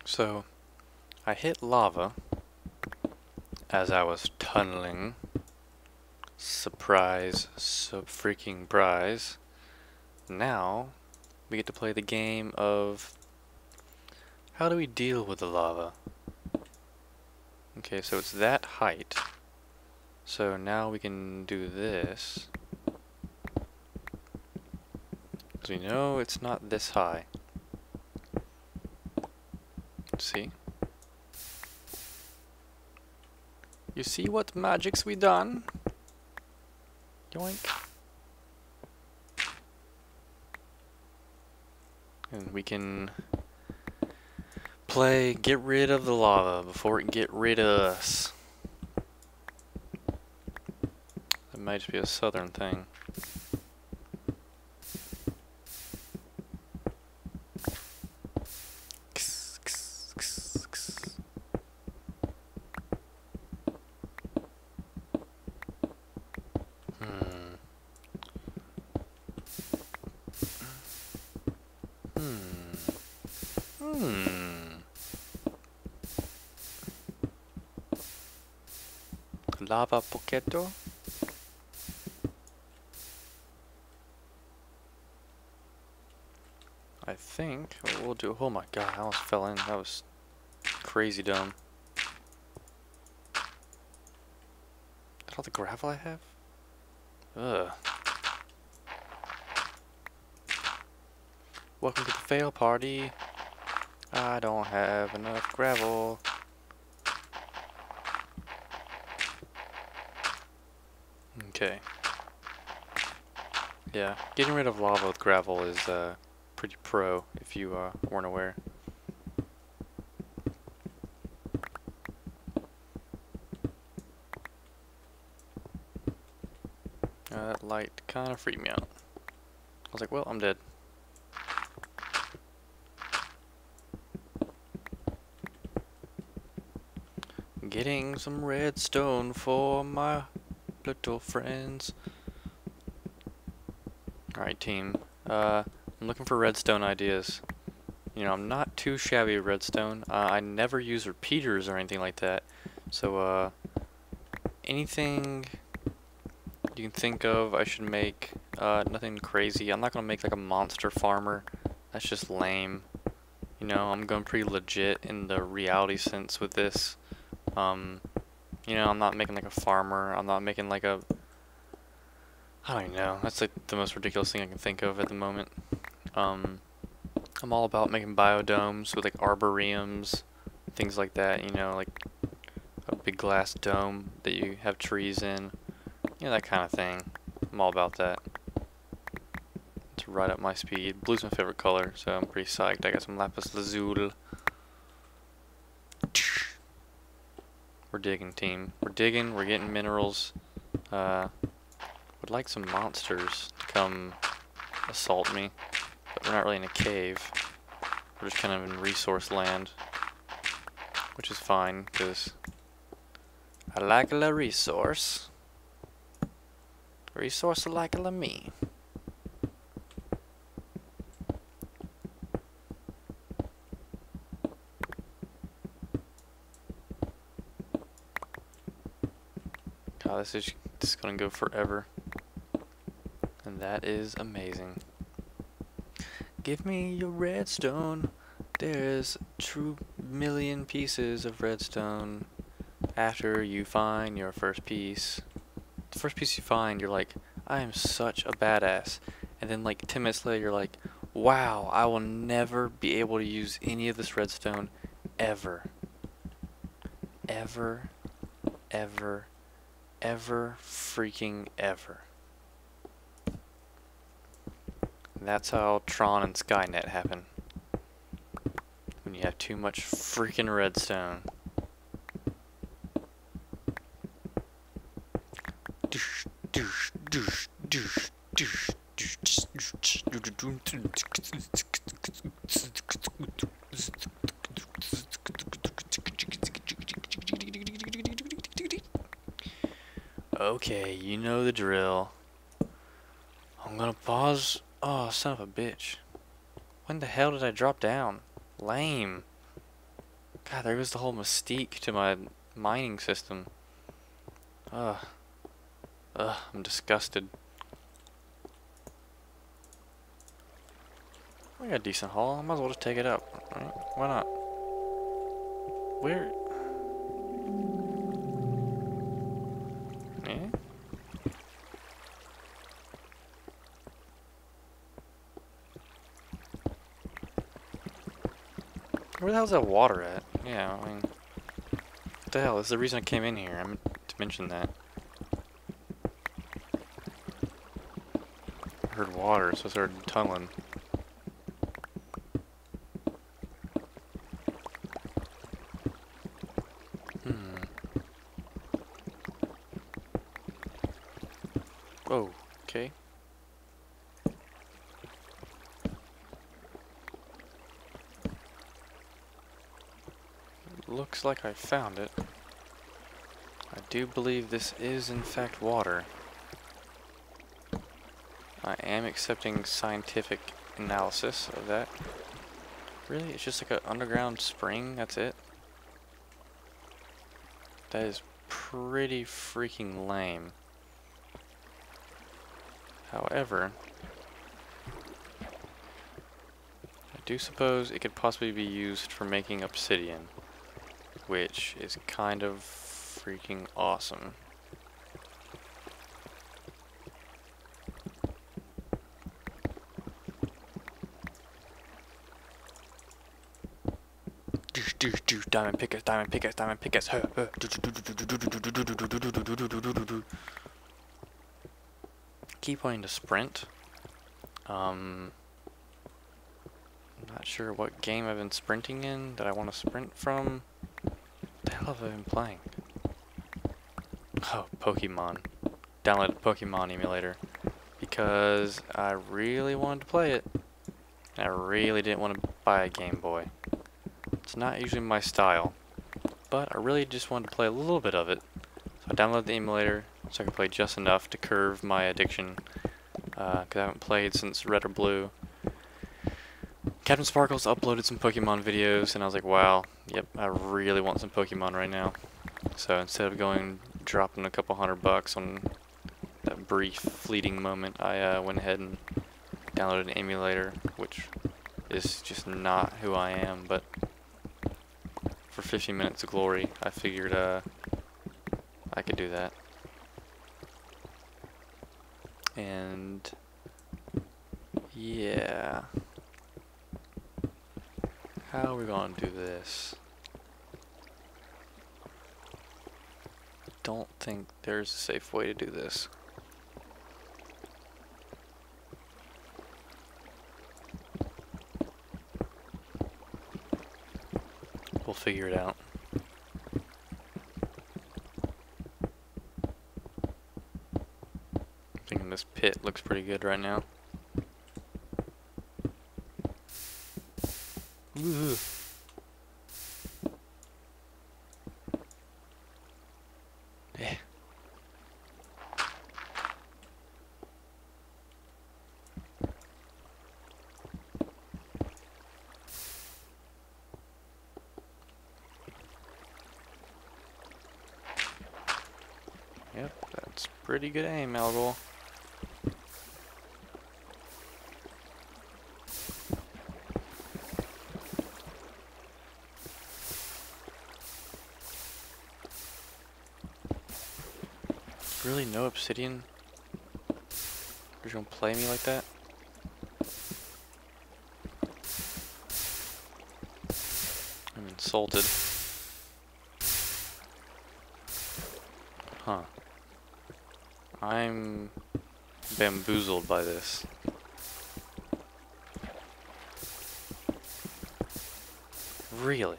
So, I hit lava as I was tunneling. Surprise, sub-freaking prize. Now, we get to play the game of how do we deal with the lava? Okay, so it's that height. So now we can do this. Because we know it's not this high. See? You see what magics we done? Yoink. And we can play get rid of the lava before it get rid of us. That might just be a southern thing. Lava poquito. I think what we'll do. Oh my god, I almost fell in. That was crazy dumb. Is that all the gravel I have? Ugh. Welcome to the fail party. I don't have enough gravel. Okay. Yeah, getting rid of lava with gravel is pretty pro if you weren't aware. That light kind of freaked me out. I was like, well, I'm dead. Getting some redstone for my little friends. Alright, team. I'm looking for redstone ideas. You know, I'm not too shabby at redstone. I never use repeaters or anything like that. So, anything you can think of I should make. Nothing crazy. I'm not gonna make like a monster farmer. That's just lame. You know, I'm going pretty legit in the reality sense with this. You know, I'm not making like a farmer. I'm not making like a... I don't even know. That's like the most ridiculous thing I can think of at the moment. I'm all about making biodomes with like arboreums, things like that, you know, like a big glass dome that you have trees in. You know, that kind of thing. I'm all about that. It's right up my speed. Blue's my favorite color, so I'm pretty psyched. I got some lapis lazuli. We're digging, team. We're digging, we're getting minerals. Would like some monsters to come assault me, but we're not really in a cave. We're just kind of in resource land, which is fine, because I like a resource. Resource like a me. God, this is gonna go forever. And that is amazing. Give me your redstone. There's true million pieces of redstone. After you find your first piece. The first piece you find, you're like, I am such a badass. And then like 10 minutes later, you're like, wow, I will never be able to use any of this redstone ever. Ever, ever, ever freaking ever. That's how Tron and Skynet happen. When you have too much freaking redstone. Okay, you know the drill. I'm gonna pause. Oh, son of a bitch. When the hell did I drop down? Lame. God, there goes the whole mystique to my mining system. Ugh. Ugh, I'm disgusted. I got a decent haul. I might as well just take it up. Right? Why not? Where? Yeah? Where the hell's that water at? Yeah, I mean... What the hell? That's the reason I came in here. I meant to mention that. I heard water, so I started tunneling. Oh, okay. Looks like I found it. I do believe this is in fact water. I am accepting scientific analysis of that. Really? It's just like an underground spring? That's it? That is pretty freaking lame. However, I do suppose it could possibly be used for making obsidian, which is kind of freaking awesome. Diamond pickaxe, diamond pickaxe, diamond pickaxe. Keep wanting to sprint. I'm not sure what game I've been sprinting in that I want to sprint from. What the hell have I been playing? Oh, Pokemon. Downloaded Pokemon emulator because I really wanted to play it. And I really didn't want to buy a Game Boy. It's not usually my style, but I really just wanted to play a little bit of it. So I downloaded the emulator so I could play just enough to curb my addiction, because I haven't played since Red or Blue. Captain Sparkles uploaded some Pokemon videos, and I was like, wow, yep, I really want some Pokemon right now. So instead of dropping a couple $100 on that brief, fleeting moment, I went ahead and downloaded an emulator, which is just not who I am, but for 15 minutes of glory, I figured I could do that. And yeah, how are we gonna do this? Don't think there's a safe way to do this. We'll figure it out. I'm thinking this pit looks pretty good right now. Ooh. Yeah. Yep, that's pretty good aim, Algol. Really, no obsidian? You're gonna play me like that? I'm insulted. Huh. I'm bamboozled by this. Really?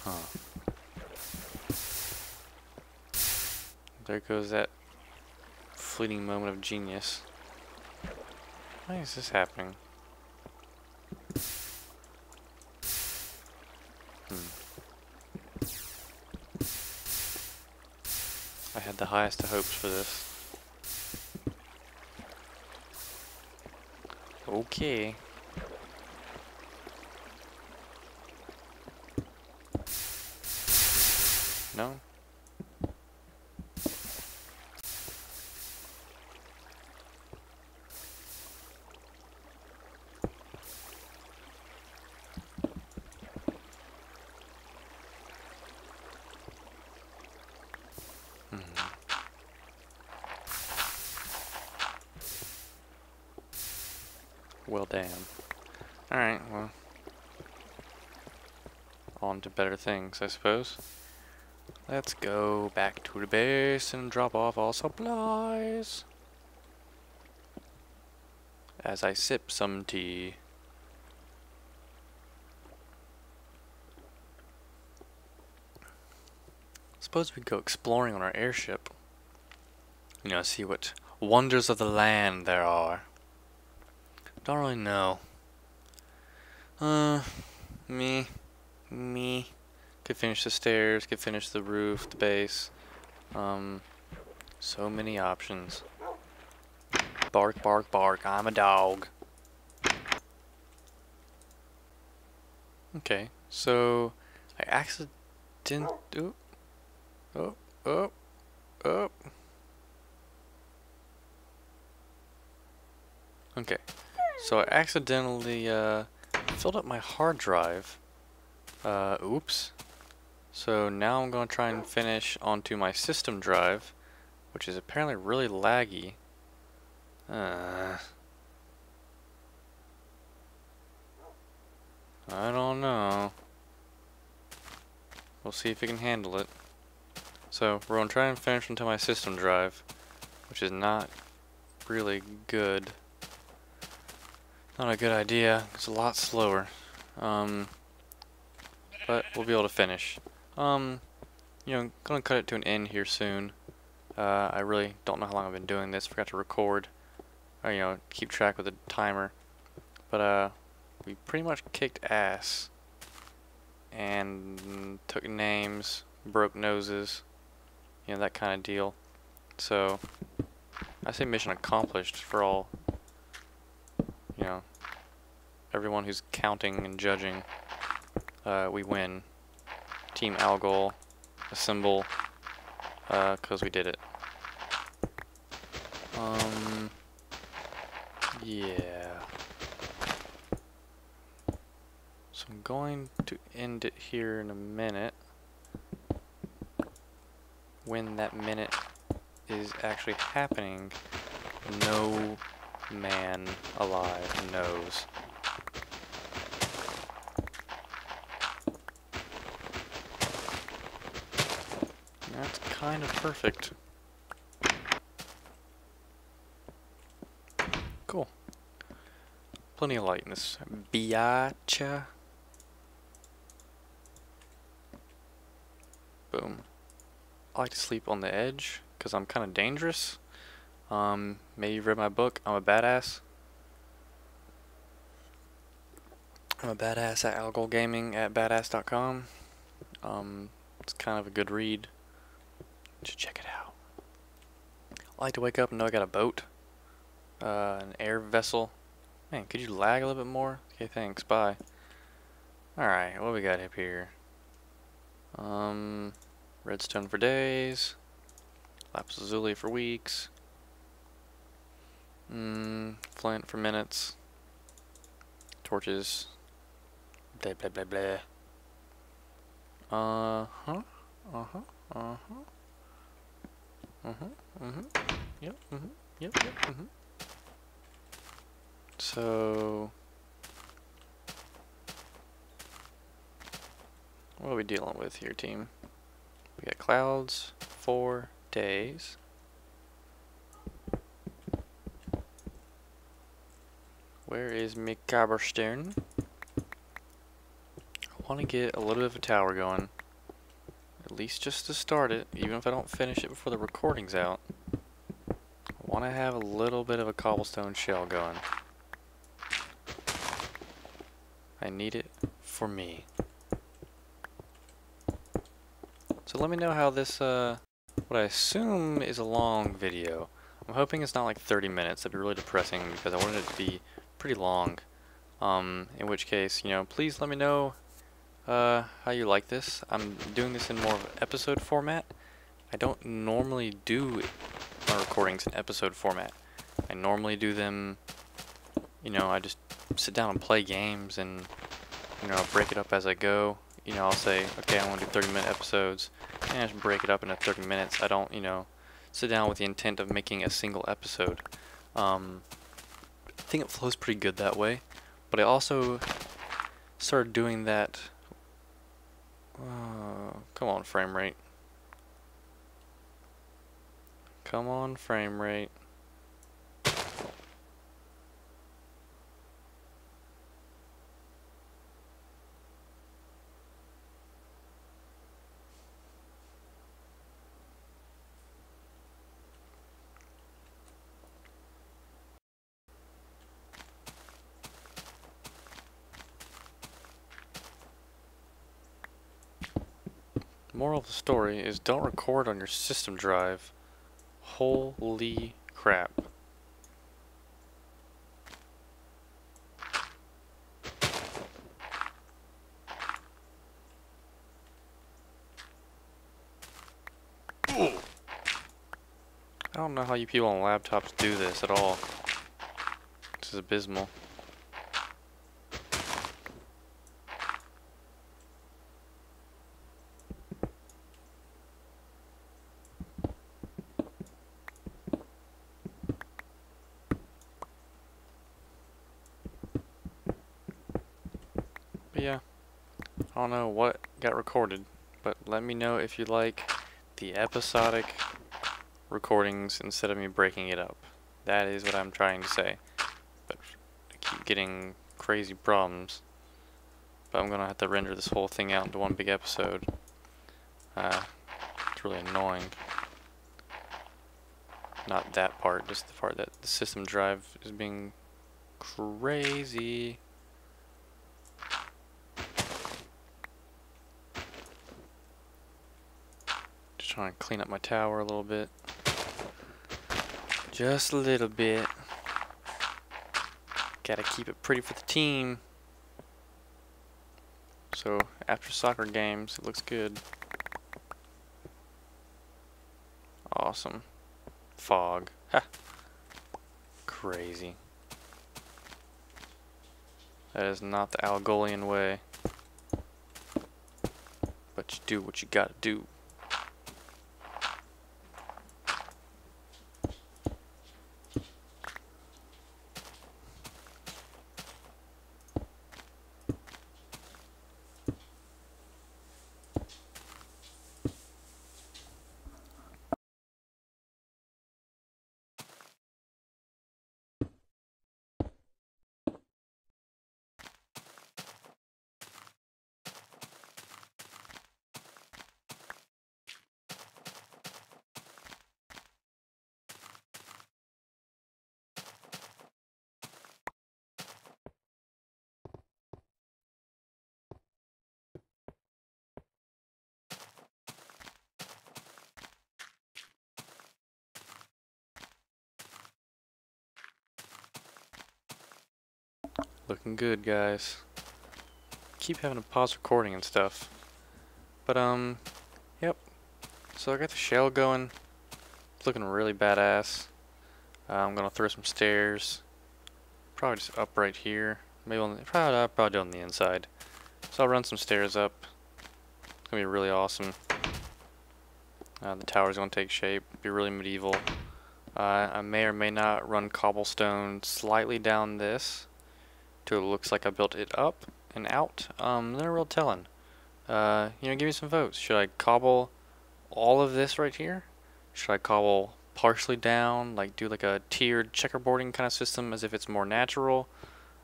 Huh. There goes that fleeting moment of genius. Why is this happening? rise to hopes for this. Okay. No? Well, damn. Alright, well. On to better things, I suppose. Let's go back to the base and drop off all supplies. As I sip some tea. Suppose we go exploring on our airship. You know, see what wonders of the land there are. Don't really know. Me. Could finish the stairs, could finish the roof, the base. So many options. Bark, bark, bark, I'm a dog. Okay, so I accidentally... Oh. Okay, so I accidentally filled up my hard drive. Oops. So now I'm going to try and finish onto my system drive, which is apparently really laggy. I don't know. We'll see if we can handle it. So we're going to try and finish onto my system drive, which is not really good. Not a good idea. It's a lot slower. But we'll be able to finish. You know, gonna cut it to an end here soon. I really don't know how long I've been doing this. Forgot to record, or, you know, keep track with the timer. But we pretty much kicked ass and took names, broke noses, you know, that kind of deal. So I say mission accomplished for all, you know, everyone who's counting and judging. We win. Team Algol, assemble, cause we did it. Yeah. So I'm going to end it here in a minute. When that minute is actually happening, no man alive knows. That's kind of perfect. Cool. Plenty of light in this biatch. Boom. I like to sleep on the edge because I'm kind of dangerous. Maybe you've read my book, I'm a Badass. I'm a badass at Algol Gaming at badass.com. It's kind of a good read. You should check it out. I like to wake up and know I got a boat. An air vessel. Man, could you lag a little bit more? Okay, thanks, bye. Alright, what we got up here? Redstone for days. Lapis lazuli for weeks. Flint for minutes. Torches. Blah blah blah blah. Yep, yep. So what are we dealing with here, team? We got clouds, 4 days. Where is my cobblestone? I want to get a little bit of a tower going. At least just to start it, even if I don't finish it before the recording's out. I want to have a little bit of a cobblestone shell going. I need it for me. So let me know how this what I assume is a long video. I'm hoping it's not like 30 minutes. That'd be really depressing because I wanted it to be pretty long. In which case, please let me know how you like this. I'm doing this in more of an episode format. I don't normally do my recordings in episode format. I normally do them, I just sit down and play games and, break it up as I go. I'll say, okay, I want to do 30-minute episodes, and I just break it up into 30 minutes. I don't, sit down with the intent of making a single episode. I think it flows pretty good that way, but I also started doing that. Come on, frame rate. Come on, frame rate. Moral of the story is don't record on your system drive. Holy crap. I don't know how you people on laptops do this at all. This is abysmal. But yeah, I don't know what got recorded, but let me know if you like the episodic recordings instead of me breaking it up. That is what I'm trying to say. But I keep getting crazy problems. But I'm gonna have to render this whole thing out into one big episode. It's really annoying. Not that part, just the part that the system drive is being crazy. Just trying to clean up my tower a little bit. Just a little bit. Gotta keep it pretty for the team. So after soccer games, it looks good. Awesome. Fog. Ha. Crazy. That is not the Algolian way. But you do what you gotta do. Looking good, guys. Keep having to pause recording and stuff. But, yep. So I got the shell going. It's looking really badass. I'm gonna throw some stairs. Probably just up right here. Maybe on the, probably on the inside. So I'll run some stairs up. It's gonna be really awesome. The tower's gonna take shape. Be really medieval. I may or may not run cobblestone slightly down this till it looks like I built it up and out. They're real telling. Give me some votes. Should I cobble all of this right here? Should I cobble partially down, like do like a tiered checkerboarding kind of system as if it's more natural?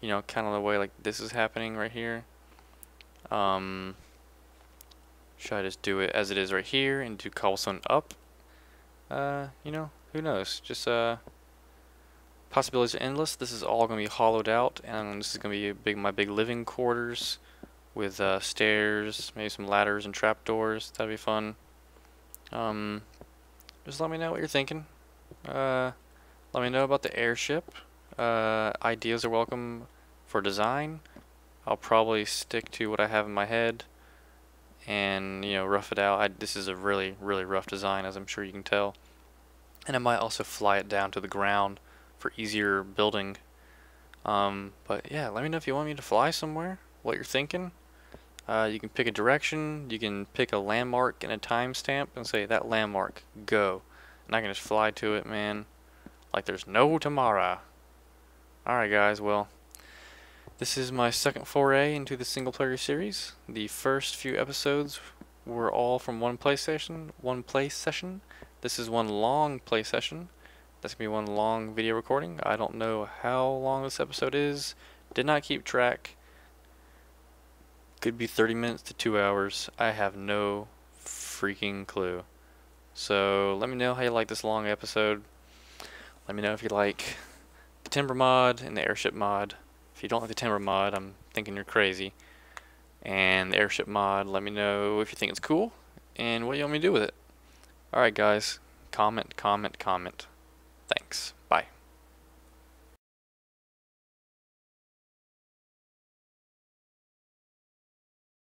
Kind of the way like this is happening right here. Should I just do it as it is right here and do cobblestone up? Who knows? Just possibilities are endless. This is all gonna be hollowed out, and this is gonna be my big living quarters with stairs, maybe some ladders and trapdoors. That'd be fun. just let me know what you're thinking. Let me know about the airship. Ideas are welcome for design. I'll probably stick to what I have in my head and, you know, rough it out. This is a really, really rough design, as I'm sure you can tell. And I might also fly it down to the ground for easier building. But yeah, let me know if you want me to fly somewhere, what you're thinking. You can pick a direction, you can pick a landmark and a timestamp and say, that landmark, go. And I can just fly to it, man, like there's no tomorrow. Alright guys, well, this is my second foray into the single player series. The first few episodes were all from one play session. This is one long play session. That's gonna be one long video recording. I don't know how long this episode is. Did not keep track. Could be 30 minutes to 2 hours. I have no freaking clue. So let me know how you like this long episode. Let me know if you like the timber mod and the airship mod. If you don't like the timber mod, I'm thinking you're crazy. And the airship mod, let me know if you think it's cool and what you want me to do with it. Alright guys, comment, comment, comment. Thanks.